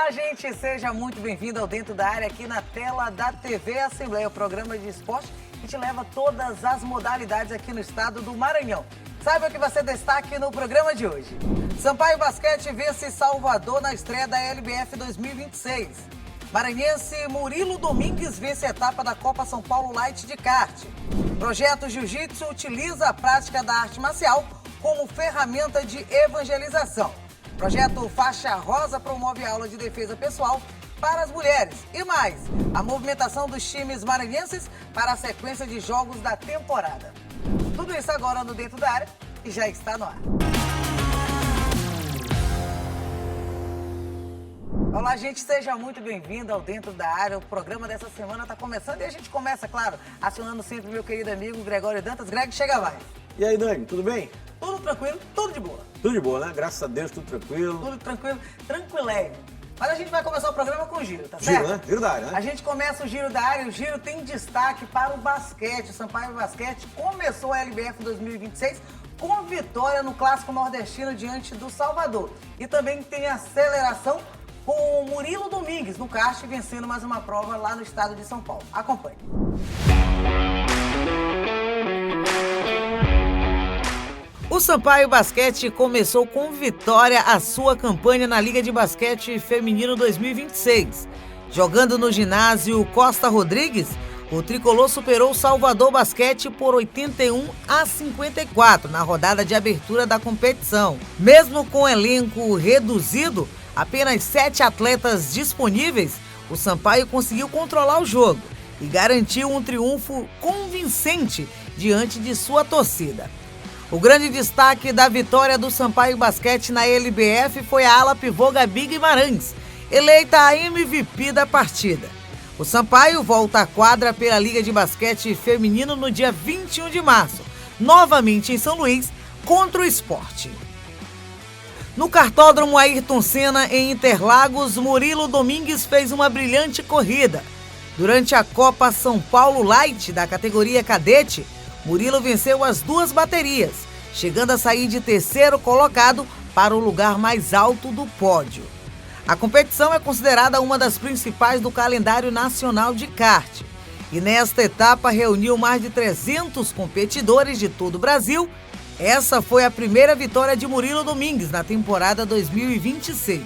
Olá, gente, seja muito bem-vindo ao Dentro da Área aqui na tela da TV Assembleia, o programa de esporte que te leva todas as modalidades aqui no estado do Maranhão. Saiba o que vai ser destaque no programa de hoje. Sampaio Basquete vence Salvador na estreia da LBF 2026. Maranhense Murilo Domingues vence a etapa da Copa São Paulo Light de kart. Projeto Jiu-Jitsu utiliza a prática da arte marcial como ferramenta de evangelização. Projeto Faixa Rosa promove aula de defesa pessoal para as mulheres. E mais, a movimentação dos times maranhenses para a sequência de jogos da temporada. Tudo isso agora no Dentro da Área e já está no ar. Olá, gente, seja muito bem-vindo ao Dentro da Área. O programa dessa semana está começando e a gente começa, claro, acionando sempre meu querido amigo Gregório Dantas. Greg, chega mais. E aí, Dani, tudo bem? Tudo tranquilo, tudo de boa. Tudo de boa, né? Graças a Deus, tudo tranquilo. Tudo tranquilo, tranquilé. Mas a gente vai começar o programa com o giro, tá Giro, certo? né? Giro da área, né? A gente começa o giro da área e o giro tem destaque para o basquete. O Sampaio Basquete começou a LBF 2026 com vitória no Clássico Nordestino diante do Salvador. E também tem aceleração com o Murilo Domingues no kart vencendo mais uma prova lá no estado de São Paulo. Acompanhe. O Sampaio Basquete começou com vitória a sua campanha na Liga de Basquete Feminino 2026. Jogando no ginásio Costa Rodrigues, o tricolor superou o Salvador Basquete por 81-54 na rodada de abertura da competição. Mesmo com elenco reduzido, apenas 7 atletas disponíveis, o Sampaio conseguiu controlar o jogo e garantiu um triunfo convincente diante de sua torcida. O grande destaque da vitória do Sampaio Basquete na LBF foi a ala pivô Gabi Guimarães, eleita a MVP da partida. O Sampaio volta à quadra pela Liga de Basquete Feminino no dia 21 de março, novamente em São Luís, contra o Sport. No cartódromo Ayrton Senna, em Interlagos, Murilo Domingues fez uma brilhante corrida. Durante a Copa São Paulo Light da categoria cadete, Murilo venceu as 2 baterias, chegando a sair de terceiro colocado para o lugar mais alto do pódio. A competição é considerada uma das principais do calendário nacional de kart. E nesta etapa reuniu mais de 300 competidores de todo o Brasil. Essa foi a primeira vitória de Murilo Domingues na temporada 2026.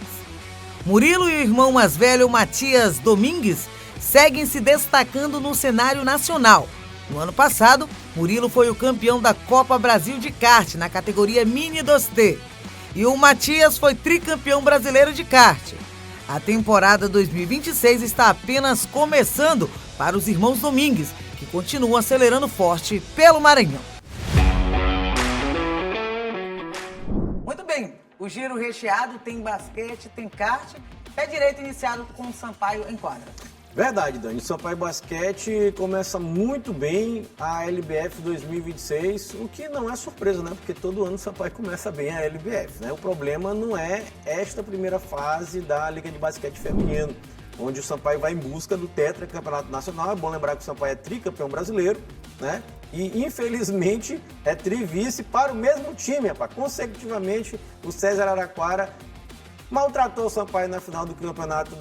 Murilo e o irmão mais velho, Matias Domingues, seguem se destacando no cenário nacional. No ano passado, Murilo foi o campeão da Copa Brasil de kart na categoria Mini 2T. E o Matias foi tricampeão brasileiro de kart. A temporada 2026 está apenas começando para os irmãos Domingues, que continuam acelerando forte pelo Maranhão. Muito bem, o giro recheado tem basquete, tem kart, pé direito iniciado com o Sampaio em quadra. Verdade, Dani. O Sampaio Basquete começa muito bem a LBF 2026, o que não é surpresa, né? Porque todo ano o Sampaio começa bem a LBF, né? O problema não é esta primeira fase da Liga de Basquete Feminino, onde o Sampaio vai em busca do tetracampeonato nacional. É bom lembrar que o Sampaio é tricampeão brasileiro, né? E, infelizmente, é trivice para o mesmo time, rapaz. Consecutivamente, o César Araraquara maltratou o Sampaio na final do Campeonato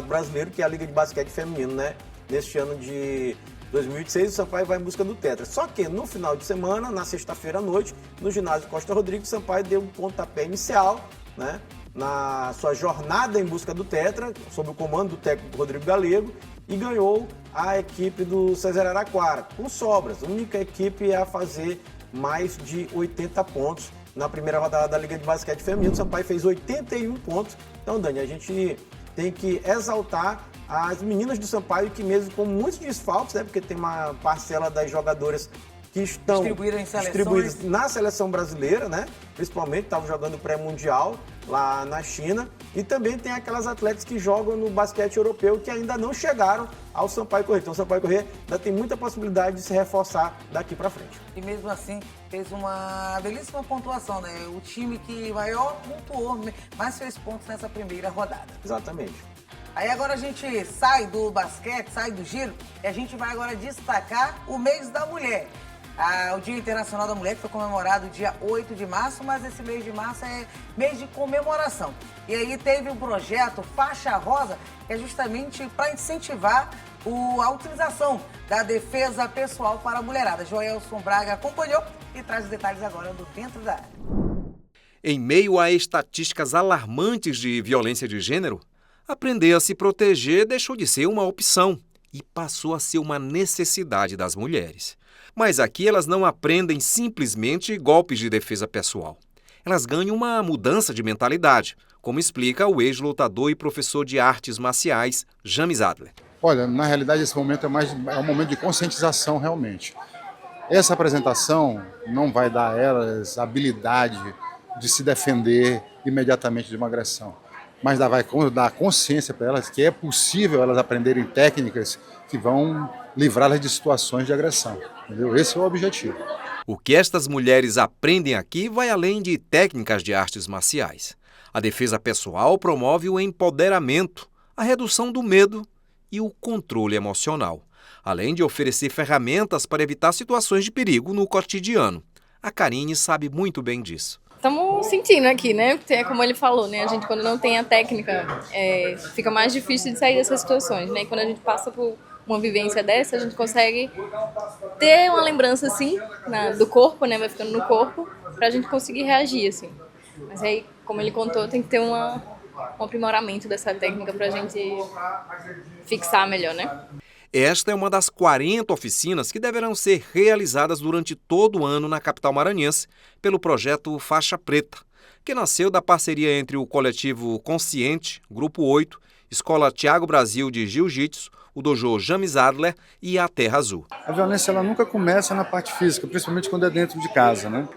Brasileiro, que é a Liga de Basquete Feminino, né? Neste ano de 2026, o Sampaio vai em busca do tetra. Só que no final de semana, na sexta-feira à noite, no ginásio Costa Rodrigues, o Sampaio deu um pontapé inicial, né? Na sua jornada em busca do tetra, sob o comando do técnico Rodrigo Galego, e ganhou a equipe do César Araraquara, com sobras. A única equipe a fazer mais de 80 pontos na primeira rodada da Liga de Basquete Feminino. O Sampaio fez 81 pontos. Então, Dani, a gente tem que exaltar as meninas do Sampaio, que mesmo com muitos desfalques, né, porque tem uma parcela das jogadoras que estão distribuídas na seleção brasileira, né? Principalmente, estavam jogando pré-mundial lá na China. E também tem aquelas atletas que jogam no basquete europeu que ainda não chegaram ao Sampaio Corrêa. Então o Sampaio Corrêa ainda tem muita possibilidade de se reforçar daqui para frente. E mesmo assim, fez uma belíssima pontuação, né? O time que maior pontuou, mais fez pontos nessa primeira rodada. Exatamente. Aí agora a gente sai do basquete, sai do giro, e a gente vai agora destacar o mês da mulher. o Dia Internacional da Mulher, que foi comemorado dia 8 de março, mas esse mês de março é mês de comemoração. E aí teve um projeto Faixa Rosa, que é justamente para incentivar a utilização da defesa pessoal para a mulherada. Joelson Braga acompanhou e traz os detalhes agora do Dentro da Área. Em meio a estatísticas alarmantes de violência de gênero, aprender a se proteger deixou de ser uma opção e passou a ser uma necessidade das mulheres. Mas aqui elas não aprendem simplesmente golpes de defesa pessoal. Elas ganham uma mudança de mentalidade, como explica o ex-lutador e professor de artes marciais, James Adler. Olha, na realidade esse momento é um momento de conscientização realmente. Essa apresentação não vai dar a elas a habilidade de se defender imediatamente de uma agressão, mas vai dar consciência para elas que é possível elas aprenderem técnicas que vão livrá-las de situações de agressão. Entendeu? Esse é o objetivo. O que estas mulheres aprendem aqui vai além de técnicas de artes marciais. A defesa pessoal promove o empoderamento, a redução do medo e o controle emocional, além de oferecer ferramentas para evitar situações de perigo no cotidiano. A Karine sabe muito bem disso. Estamos sentindo aqui, né? Porque, como ele falou, né? A gente, quando não tem a técnica, fica mais difícil de sair dessas situações, né? E quando a gente passa por uma vivência dessa, a gente consegue ter uma lembrança, assim, do corpo, né? Vai ficando no corpo, pra gente conseguir reagir, assim. Mas aí, como ele contou, tem que ter um aprimoramento dessa técnica pra gente fixar melhor, né? Esta é uma das 40 oficinas que deverão ser realizadas durante todo o ano na capital maranhense pelo projeto Faixa Preta, que nasceu da parceria entre o coletivo Consciente, Grupo 8, Escola Thiago Brasil de Jiu-Jitsu, o dojo James Adler e a Terra Azul. A violência ela nunca começa na parte física, principalmente quando é dentro de casa, né?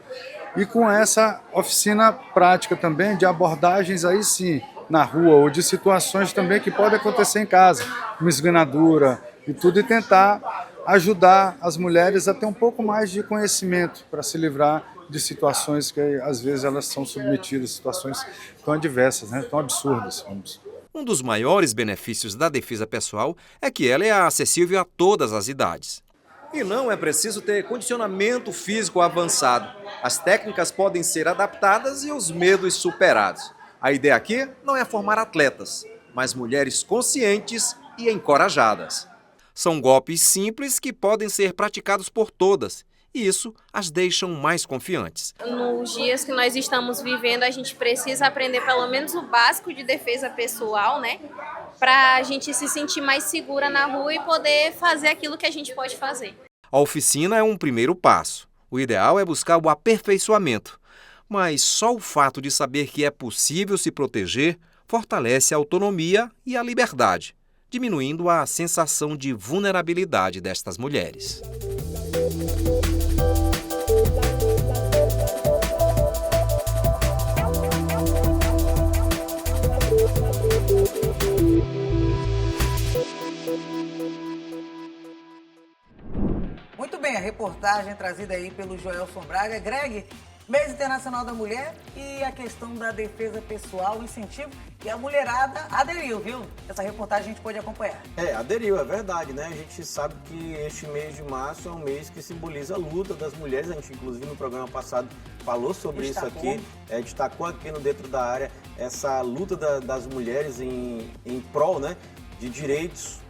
E com essa oficina prática também de abordagens aí sim, na rua, ou de situações também que podem acontecer em casa, uma esganadura e tudo, e tentar ajudar as mulheres a ter um pouco mais de conhecimento para se livrar de situações que às vezes elas são submetidas, situações tão adversas, né? Tão absurdas. Um dos maiores benefícios da defesa pessoal é que ela é acessível a todas as idades. E não é preciso ter condicionamento físico avançado. As técnicas podem ser adaptadas e os medos superados. A ideia aqui não é formar atletas, mas mulheres conscientes e encorajadas. São golpes simples que podem ser praticados por todas, e isso as deixam mais confiantes. Nos dias que nós estamos vivendo, a gente precisa aprender pelo menos o básico de defesa pessoal, né? Para a gente se sentir mais segura na rua e poder fazer aquilo que a gente pode fazer. A oficina é um primeiro passo. O ideal é buscar o aperfeiçoamento. Mas só o fato de saber que é possível se proteger fortalece a autonomia e a liberdade, diminuindo a sensação de vulnerabilidade destas mulheres. Muito bem, a reportagem trazida aí pelo Joelson Braga. Greg, mês internacional da mulher e a questão da defesa pessoal, o incentivo, e a mulherada aderiu, viu? Essa reportagem a gente pode acompanhar. Aderiu, é verdade, né? A gente sabe que este mês de março é um mês que simboliza a luta das mulheres. A gente, inclusive, no programa passado falou sobre isso aqui, destacou aqui no Dentro da Área essa luta das mulheres em prol, né, de direitos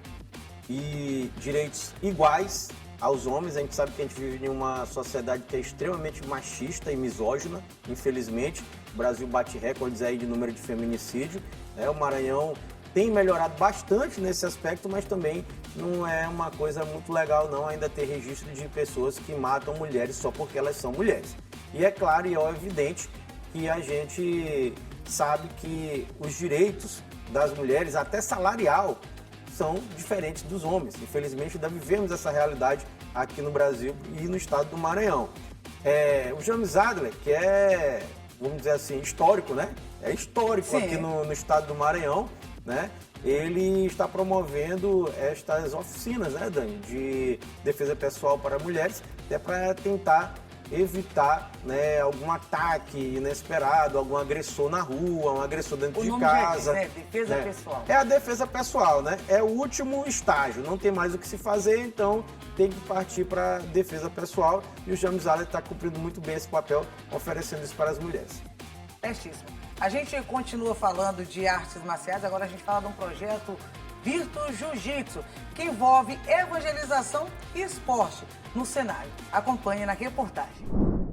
e direitos iguais aos homens. A gente sabe que a gente vive em uma sociedade que é extremamente machista e misógina, infelizmente. O Brasil bate recordes aí de número de feminicídio, né? O Maranhão tem melhorado bastante nesse aspecto, mas também não é uma coisa muito legal não ainda ter registro de pessoas que matam mulheres só porque elas são mulheres. E é claro e é evidente que a gente sabe que os direitos das mulheres, até salarial, são diferentes dos homens. Infelizmente, ainda vivemos essa realidade aqui no Brasil e no estado do Maranhão. O James Adler, que é, vamos dizer assim, histórico, né? É histórico. Sim. Aqui no estado do Maranhão, né? Ele está promovendo estas oficinas, né, Dani, de defesa pessoal para mulheres, até para tentar evitar, né, algum ataque inesperado, algum agressor na rua, um agressor dentro de casa. Já diz, né? Defesa pessoal. É a defesa pessoal, né? É o último estágio, não tem mais o que se fazer, então tem que partir para defesa pessoal e o James Allen está cumprindo muito bem esse papel, oferecendo isso para as mulheres. Certíssimo. A gente continua falando de artes marciais, agora a gente fala de um projeto Virtus Jiu-Jitsu, que envolve evangelização e esporte no cenário. Acompanhe na reportagem.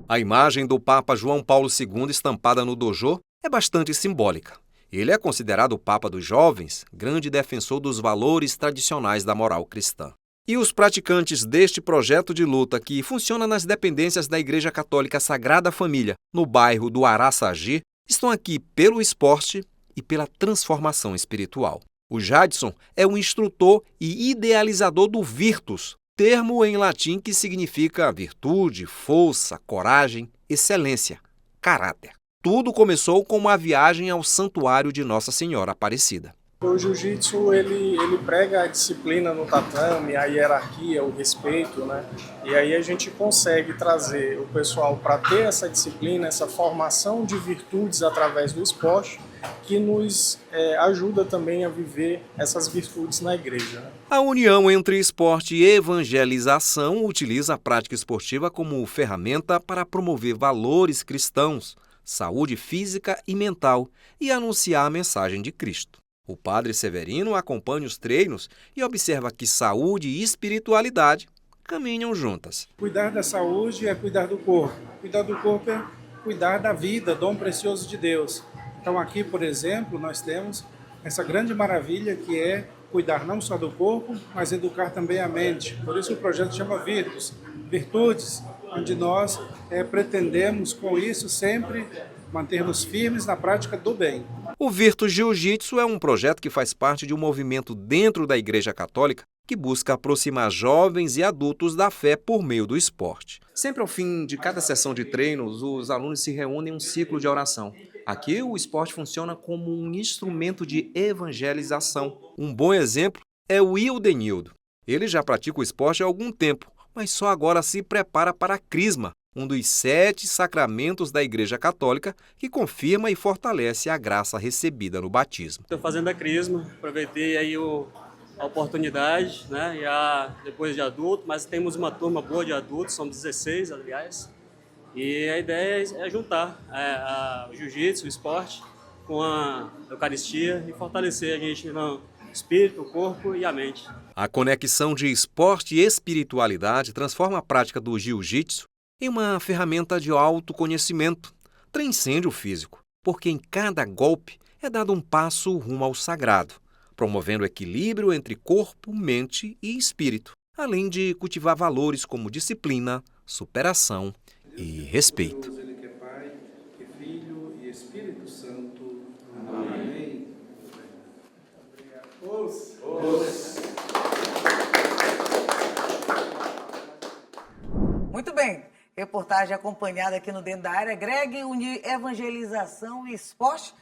A imagem do Papa João Paulo II estampada no dojo é bastante simbólica. Ele é considerado o Papa dos jovens, grande defensor dos valores tradicionais da moral cristã. E os praticantes deste projeto de luta, que funciona nas dependências da Igreja Católica Sagrada Família, no bairro do Araçagi, estão aqui pelo esporte e pela transformação espiritual. O Jadson é o instrutor e idealizador do Virtus, termo em latim que significa virtude, força, coragem, excelência, caráter. Tudo começou com uma viagem ao Santuário de Nossa Senhora Aparecida. O jiu-jitsu, ele prega a disciplina no tatame, a hierarquia, o respeito, né? E aí a gente consegue trazer o pessoal para ter essa disciplina, essa formação de virtudes através do esporte, que nos ajuda também a viver essas virtudes na igreja, né? A união entre esporte e evangelização utiliza a prática esportiva como ferramenta para promover valores cristãos, saúde física e mental e anunciar a mensagem de Cristo. O padre Severino acompanha os treinos e observa que saúde e espiritualidade caminham juntas. Cuidar da saúde é cuidar do corpo. Cuidar do corpo é cuidar da vida, dom precioso de Deus. Então aqui, por exemplo, nós temos essa grande maravilha que é cuidar não só do corpo, mas educar também a mente. Por isso o projeto chama Virtus, Virtudes, onde nós pretendemos com isso sempre manter-nos firmes na prática do bem. O Virtus Jiu-Jitsu é um projeto que faz parte de um movimento dentro da Igreja Católica que busca aproximar jovens e adultos da fé por meio do esporte. Sempre ao fim de cada sessão de treinos, os alunos se reúnem em um ciclo de oração. Aqui, o esporte funciona como um instrumento de evangelização. Um bom exemplo é o Ildenildo. Ele já pratica o esporte há algum tempo, mas só agora se prepara para a Crisma, um dos 7 sacramentos da Igreja Católica que confirma e fortalece a graça recebida no batismo. Estou fazendo a Crisma, aproveitei aí a oportunidade, né? Depois de adulto, mas temos uma turma boa de adultos, são 16, aliás, e a ideia é juntar o jiu-jitsu, o esporte, com a Eucaristia e fortalecer a gente no espírito, o corpo e a mente. A conexão de esporte e espiritualidade transforma a prática do jiu-jitsu em uma ferramenta de autoconhecimento. Transcende o físico, porque em cada golpe é dado um passo rumo ao sagrado, promovendo equilíbrio entre corpo, mente e espírito, além de cultivar valores como disciplina, superação e respeito. Ele que é Pai, que é Filho e Espírito Santo. Amém. Muito bem. Reportagem acompanhada aqui no Dentro da Área. Greg, unir evangelização e esporte.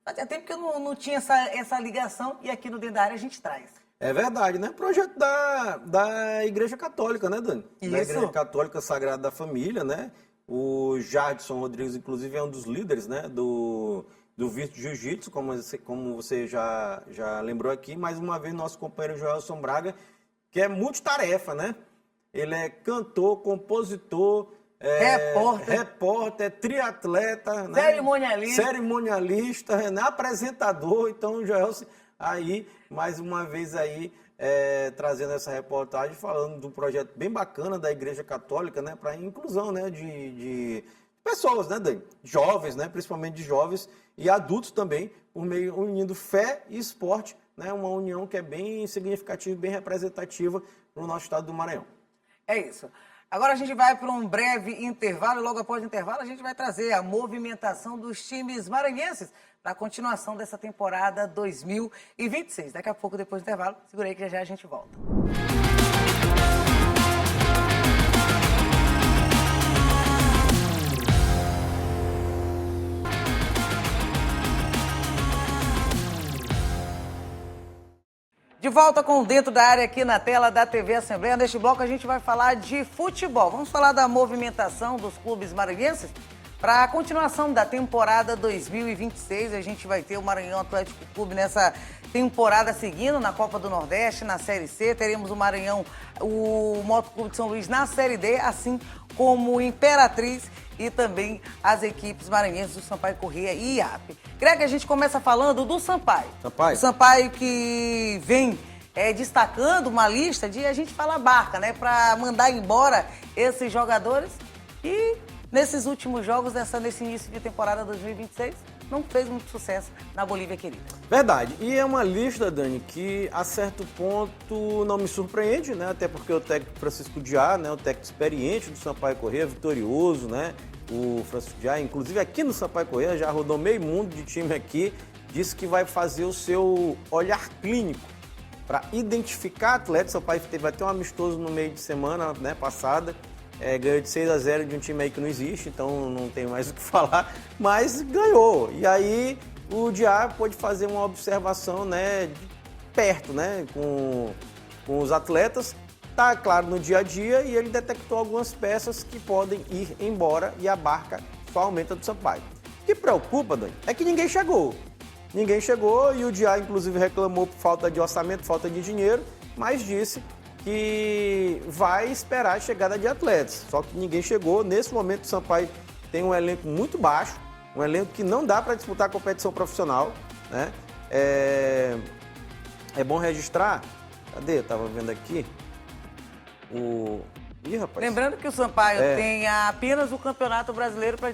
Fazia tempo que eu não tinha essa ligação e aqui no Dentro da Área a gente traz. É verdade, né? Projeto da Igreja Católica, né, Dani? Isso. Da Igreja Católica Sagrada da Família, né? O Jadson Rodrigues, inclusive, é um dos líderes, né, do Virtus Jiu-Jitsu, como você já lembrou aqui. Mais uma vez, nosso companheiro Joelson Braga, que é multitarefa, né? Ele é cantor, compositor, repórter, triatleta, né? Cerimonialista, né? Apresentador. Então, o Joelson aí, mais uma vez aí, trazendo essa reportagem, falando de um projeto bem bacana da Igreja Católica, né? Para a inclusão, né? De pessoas, né, Dani? Jovens, né? Principalmente de jovens e adultos também, por meio unindo fé e esporte, né? Uma união que é bem significativa, bem representativa no nosso estado do Maranhão. É isso. Agora a gente vai para um breve intervalo e logo após o intervalo a gente vai trazer a movimentação dos times maranhenses para a continuação dessa temporada 2026. Daqui a pouco, depois do intervalo, segura aí que já a gente volta. De De volta com Dentro da Área aqui na tela da TV Assembleia. Neste bloco a gente vai falar de futebol. Vamos falar da movimentação dos clubes maranhenses para a continuação da temporada 2026. A gente vai ter o Maranhão Atlético Clube nessa temporada seguindo na Copa do Nordeste, na Série C. Teremos o Maranhão, o Motoclube de São Luís na Série D, assim como o Imperatriz e também as equipes maranhenses do Sampaio Corrêa e IAP. Greg, a gente começa falando do Sampaio. O Sampaio que vem destacando uma lista de, a gente fala barca, né? Para mandar embora esses jogadores e nesses últimos jogos, nesse início de temporada 2026, não fez muito sucesso na Bolívia querida. Verdade. E é uma lista, Dani, que a certo ponto não me surpreende, né? Até porque o técnico Francisco Diá, né? O técnico experiente do Sampaio Corrêa, vitorioso, né? O Francisco Diá, inclusive aqui no Sampaio Corrêa, já rodou meio mundo de time aqui, disse que vai fazer o seu olhar clínico para identificar atletas. O Sampaio vai ter um amistoso no meio de semana, né, passada. Ganhou de 6-0 de um time aí que não existe, então não tem mais o que falar, mas ganhou. E aí o Diá pôde fazer uma observação, né, de perto, né, com os atletas. Tá claro no dia a dia, e ele detectou algumas peças que podem ir embora e a barca só aumenta do Sampaio. O que preocupa, Dani, é que ninguém chegou. Ninguém chegou e o Diá, inclusive, reclamou por falta de orçamento, falta de dinheiro, mas disse que vai esperar a chegada de atletas. Só que ninguém chegou. Nesse momento, o Sampaio tem um elenco muito baixo, um elenco que não dá para disputar a competição profissional, né? É bom registrar. Cadê? Eu tava vendo aqui. Ih, rapaz. Lembrando que o Sampaio tem apenas o Campeonato Brasileiro para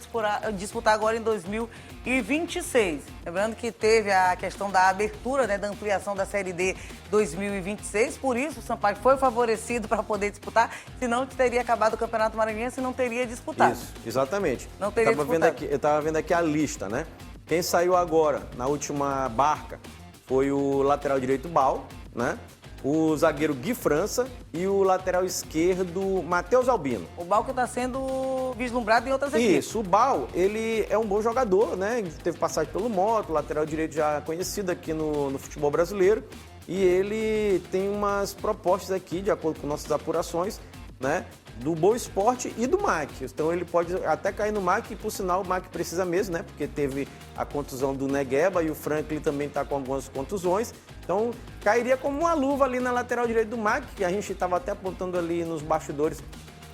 disputar agora em 2026. Lembrando que teve a questão da abertura, né, da ampliação da Série D 2026. Por isso, o Sampaio foi favorecido para poder disputar. Senão, teria acabado o Campeonato Maranhense e não teria disputado. Isso, exatamente. Não teria disputado. Eu estava vendo aqui a lista, né? Quem saiu agora, na última barca, foi o lateral direito Bal, né? O zagueiro Gui França e o lateral esquerdo Matheus Albino. O Bal que está sendo vislumbrado em outras equipes. Isso, o Bal, ele é um bom jogador, né? Teve passagem pelo Moto, lateral direito já conhecido aqui no futebol brasileiro. E ele tem umas propostas aqui, de acordo com nossas apurações, né? Do Boa Esporte e do MAC. Então ele pode até cair no MAC, e por sinal o MAC precisa mesmo, né? Porque teve a contusão do Negueba e o Franklin também está com algumas contusões. Então cairia como uma luva ali na lateral direita do MAC, que a gente estava até apontando ali nos bastidores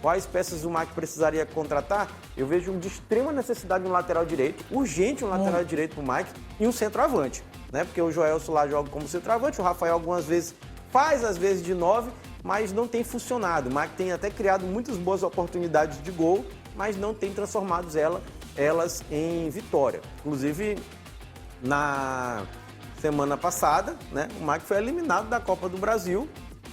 quais peças o MAC precisaria contratar. Eu vejo de extrema necessidade um lateral direito, urgente um lateral direito para o MAC e um centroavante, né? Porque o Joelson lá joga como centroavante, o Rafael algumas vezes faz, às vezes de 9, mas não tem funcionado. O MAC tem até criado muitas boas oportunidades de gol, mas não tem transformado elas em vitória. Inclusive, na semana passada, né, o MAC foi eliminado da Copa do Brasil,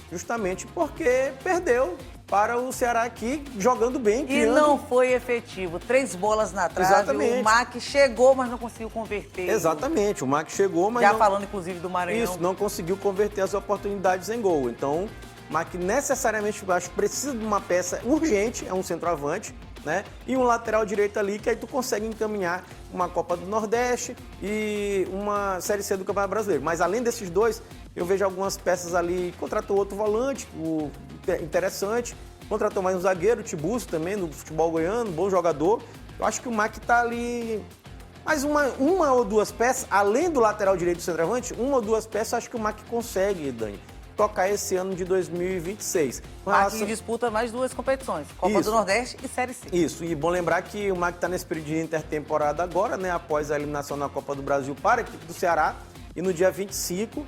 justamente porque perdeu para o Ceará aqui, jogando bem. E não foi efetivo. 3 bolas na trave. Exatamente. O MAC chegou, mas não conseguiu converter. Exatamente. O MAC chegou, mas já não... falando, inclusive, do Maranhão. Isso, não conseguiu converter as oportunidades em gol. Então, o MAC necessariamente, eu acho, precisa de uma peça urgente, é um centroavante, né? E um lateral direito ali, que aí tu consegue encaminhar uma Copa do Nordeste e uma Série C do Campeonato Brasileiro. Mas além desses dois, eu vejo algumas peças ali. Contratou outro volante, interessante. Contratou mais um zagueiro, o Tiburcio também, do futebol goiano, bom jogador. Eu acho que o MAC tá ali... Mais uma ou duas peças, além do lateral direito do centroavante, uma ou duas peças, acho que o MAC consegue, Dani, tocar esse ano de 2026. O MAC disputa mais 2 competições, Copa do Nordeste e Série C. Isso, e bom lembrar que o MAC está nesse período de intertemporada agora, né, após a eliminação na Copa do Brasil para a equipe do Ceará, e no dia 25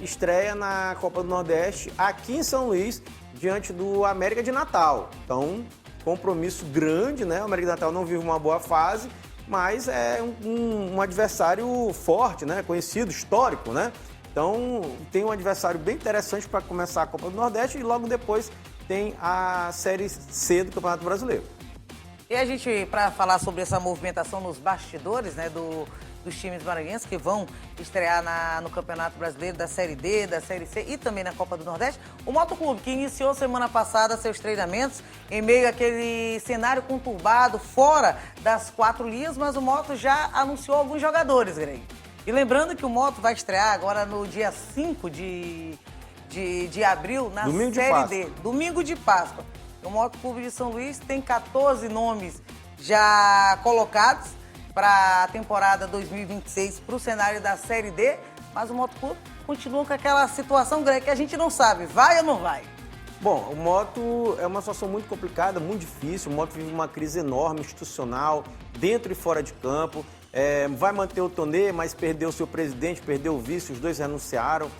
estreia na Copa do Nordeste aqui em São Luís, diante do América de Natal. Então, compromisso grande, né, o América de Natal não vive uma boa fase, mas é um adversário forte, né, conhecido, histórico, né? Então, tem um adversário bem interessante para começar a Copa do Nordeste e logo depois tem a Série C do Campeonato Brasileiro. E a gente, para falar sobre essa movimentação nos bastidores, né, dos times maranhenses que vão estrear no Campeonato Brasileiro da Série D, da Série C e também na Copa do Nordeste, o Motoclube, que iniciou semana passada seus treinamentos em meio àquele cenário conturbado, fora das 4 linhas, mas o Moto já anunciou alguns jogadores, Greg. E lembrando que o Moto vai estrear agora no dia 5 de de abril na Domingo de Série Páscoa. D. Domingo de Páscoa. O Moto Clube de São Luís tem 14 nomes já colocados para a temporada 2026 para o cenário da Série D, mas o Moto Clube continua com aquela situação, Greg, que a gente não sabe, vai ou não vai? Bom, o Moto é uma situação muito complicada, muito difícil. O Moto vive uma crise enorme, institucional, dentro e fora de campo. Vai manter o Tonê, mas perdeu o seu presidente, perdeu o vice, os dois renunciaram.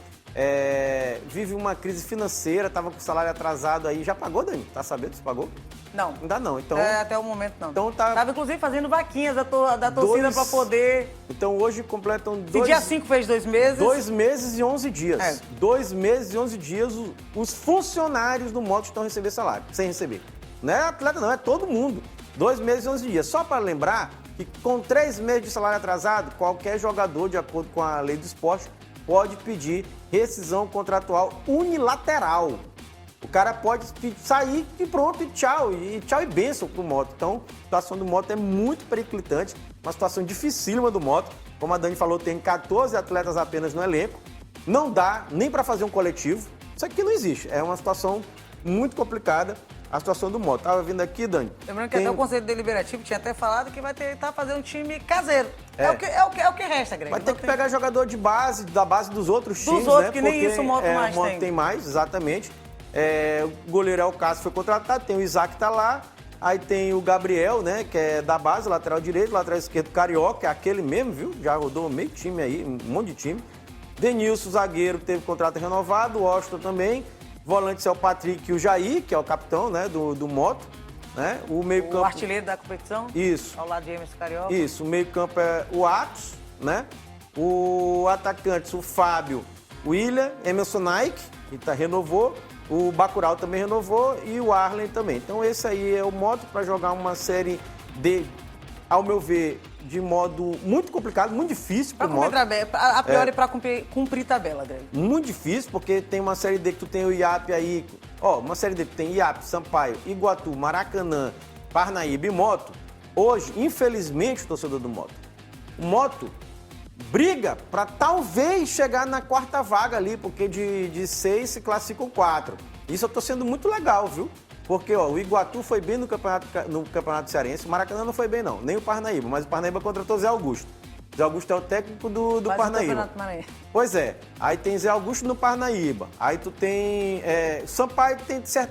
Vive uma crise financeira, estava com o salário atrasado aí. Já pagou, Dani? Tá sabendo se pagou? Não. Ainda não, então... Até o momento não. Então tá... Tava inclusive fazendo vaquinhas da torcida para poder... Então hoje completam Se dia 5 fez 2 meses... 2 meses e 11 dias. 2 meses e 11 dias os funcionários do Moto estão recebendo salário, sem receber. Não é atleta não, é todo mundo. 2 meses e 11 dias. Só para lembrar que com 3 meses de salário atrasado, qualquer jogador, de acordo com a lei do esporte, pode pedir rescisão contratual unilateral. O cara pode sair e pronto, e tchau e bênção pro Moto. Então, a situação do Moto é muito periclitante, uma situação dificílima do Moto. Como a Dani falou, tem 14 atletas apenas no elenco. Não dá nem para fazer um coletivo. Isso aqui não existe. É uma situação muito complicada, a situação do Moto. Tava vindo aqui, Dani. Lembrando que até o Conselho Deliberativo tinha até falado que vai tentar fazer um time caseiro. É o que resta, Greg. Vai ter que pegar jogador de base, da base dos outros times, outros, né? que nem isso o Moto mais o Moto tem mais, exatamente. O goleiro Elcácio foi contratado, tem o Isaac que tá lá, aí tem o Gabriel, né, que é da base, lateral direito, lateral esquerdo Carioca, é aquele mesmo, viu? Já rodou meio time aí, um monte de time. Denilson, zagueiro, teve contrato renovado, o Washington também, volantes é o Patrick e o Jair, que é o capitão, né, do Moto, né? O meio-campo... O artilheiro da competição. Isso. Ao lado de Emerson Carioca. Isso, o meio-campo é o Atos, né? O atacante, o Fábio, o William, Emerson Nike, que renovou. O Bacurau também renovou e o Arlen também. Então esse aí é o Moto para jogar uma série D, ao meu ver, de modo muito complicado, muito difícil para o Moto. A priori para cumprir tabela, Greg. Muito difícil, porque tem uma série D que tu tem o IAP aí, uma série D que tem IAP, Sampaio, Iguatu, Maracanã, Parnaíba e Moto. Hoje, infelizmente, o torcedor do Moto, o Moto briga para talvez chegar na 4ª vaga ali, porque de 6 se classificam 4. Isso eu tô sendo muito legal, viu? Porque o Iguatu foi bem no campeonato cearense, o Maracanã não foi bem não, nem o Parnaíba, mas o Parnaíba contratou o Zé Augusto. Zé Augusto é o técnico do Parnaíba. Pois é, aí tem Zé Augusto no Parnaíba, aí tu tem... Sampaio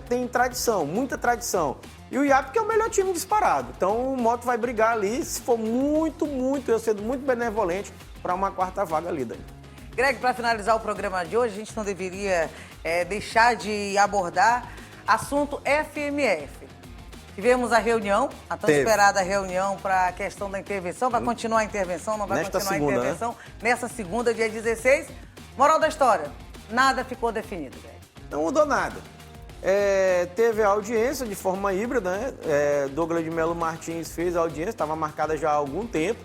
tem tradição, muita tradição. E o IAP que é o melhor time disparado. Então o Moto vai brigar ali, se for eu sendo muito benevolente, para uma 4ª vaga ali, Dani. Greg, para finalizar o programa de hoje, a gente não deveria deixar de abordar assunto FMF. Tivemos a reunião, a tão esperada reunião para a questão da intervenção. Vai continuar a intervenção, não vai continuar a intervenção? Né? Nessa segunda, dia 16. Moral da história, nada ficou definido, Greg. Não mudou nada. Teve a audiência de forma híbrida, né? Douglas de Melo Martins fez a audiência, estava marcada já há algum tempo.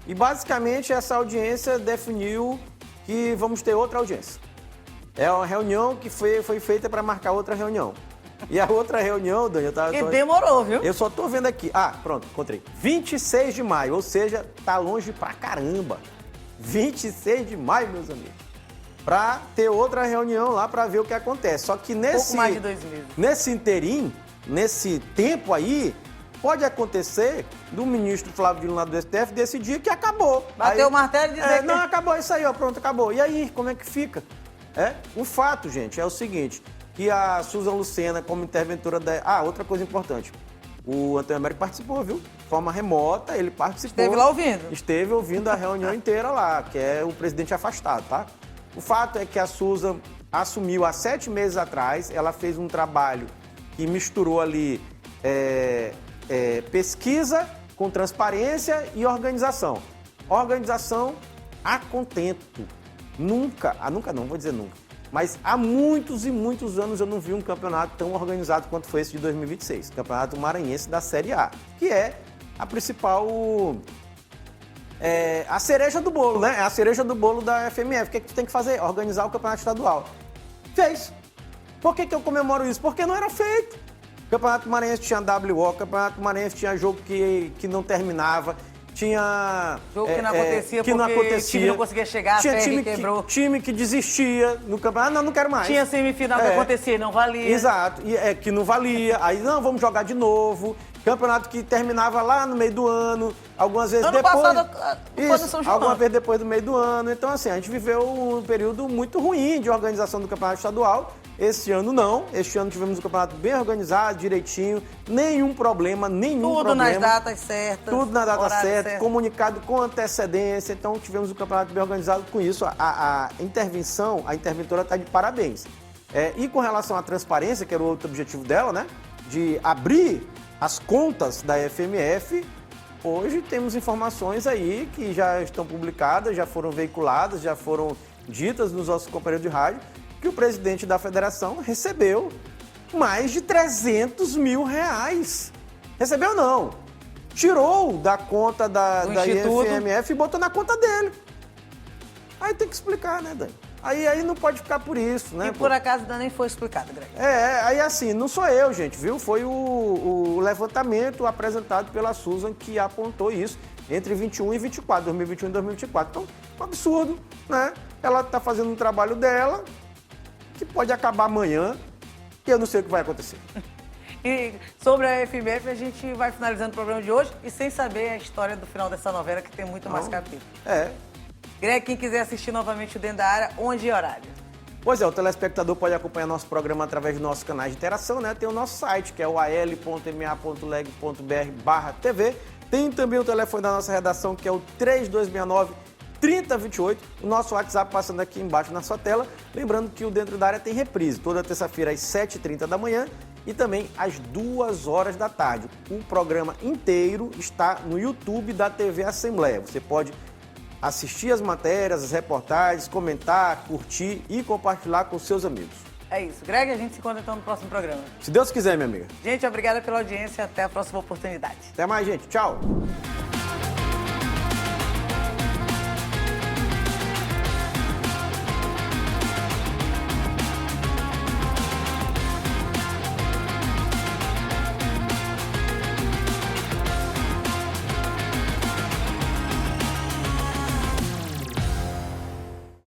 E basicamente essa audiência definiu que vamos ter outra audiência. É uma reunião que foi feita para marcar outra reunião. E a outra reunião, Dani, demorou, viu? Eu só tô vendo aqui. Pronto, encontrei. 26 de maio, ou seja, tá longe pra caramba. 26 de maio, meus amigos. Pra ter outra reunião lá pra ver o que acontece. Só que pouco mais de 2 meses. Nesse interim, nesse tempo aí, pode acontecer do ministro Flávio Dino lá do STF decidir que acabou. Bateu o martelo e dizer que... Não, acabou isso aí, pronto, acabou. E aí, como é que fica? O fato, gente, é o seguinte, que a Susan Lucena, como interventora da... outra coisa importante, o Antônio Américo participou, viu? De forma remota, ele participou. Esteve lá ouvindo. Esteve ouvindo a reunião inteira lá, que é o presidente afastado, tá? O fato é que a Susan assumiu há 7 meses atrás, ela fez um trabalho que misturou ali pesquisa com transparência e organização. Organização a contento. Nunca não vou dizer nunca, mas há muitos e muitos anos eu não vi um campeonato tão organizado quanto foi esse de 2026, Campeonato Maranhense da Série A, que é a principal, a cereja do bolo, né? É a cereja do bolo da FMF. O que tu tem que fazer? Organizar o campeonato estadual. Fez. Por que eu comemoro isso? Porque não era feito. O Campeonato Maranhense tinha WO, o Campeonato Maranhense tinha jogo que não terminava, tinha... Jogo que não acontecia que não porque acontecia. o time não conseguia chegar, Tinha a time quebrou. time que desistia no campeonato, não quero mais. Tinha semifinal que acontecia e não valia. Exato, e que não valia. Aí, não, vamos jogar de novo. Campeonato que terminava lá no meio do ano, algumas vezes Ano depois... passado, foi no São João. Alguma vez depois do meio do ano. Então, assim, a gente viveu um período muito ruim de organização do campeonato estadual. Esse ano não. Este ano tivemos um campeonato bem organizado, direitinho, nenhum problema, Tudo nas datas certas. Tudo na data certa, certo. comunicado com antecedência. Então, tivemos um campeonato bem organizado com isso. A intervenção, a interventora está de parabéns. E com relação à transparência, que era o outro objetivo dela, né? De abrir as contas da FMF, hoje temos informações aí que já estão publicadas, já foram veiculadas, já foram ditas nos nossos companheiros de rádio, que o presidente da federação recebeu mais de 300 mil reais. Recebeu não. Tirou da conta da IFMF e botou na conta dele. Aí tem que explicar, né, Dani? Aí não pode ficar por isso, né? E por acaso ainda nem foi explicado, Greg. Aí assim, não sou eu, gente, viu? Foi o levantamento apresentado pela Susan que apontou isso entre 21 e 24, 2021 e 2024. Então, um absurdo, né? Ela tá fazendo um trabalho dela que pode acabar amanhã e eu não sei o que vai acontecer. E sobre a FMF, a gente vai finalizando o programa de hoje e sem saber a história do final dessa novela, que tem muito mais capítulo. Greg, quem quiser assistir novamente o Dentro da Área, onde e horário? Pois é, o telespectador pode acompanhar nosso programa através dos nossos canais de interação, né? Tem o nosso site, que é o al.ma.leg.br/TV. Tem também o telefone da nossa redação, que é o 3269-3028. O nosso WhatsApp passando aqui embaixo na sua tela. Lembrando que o Dentro da Área tem reprise, toda terça-feira às 7h30 da manhã e também às 2 horas da tarde. O programa inteiro está no YouTube da TV Assembleia. Você pode assistir as matérias, as reportagens, comentar, curtir e compartilhar com seus amigos. É isso. Greg, a gente se encontra então no próximo programa. Se Deus quiser, minha amiga. Gente, obrigada pela audiência. Até a próxima oportunidade. Até mais, gente. Tchau.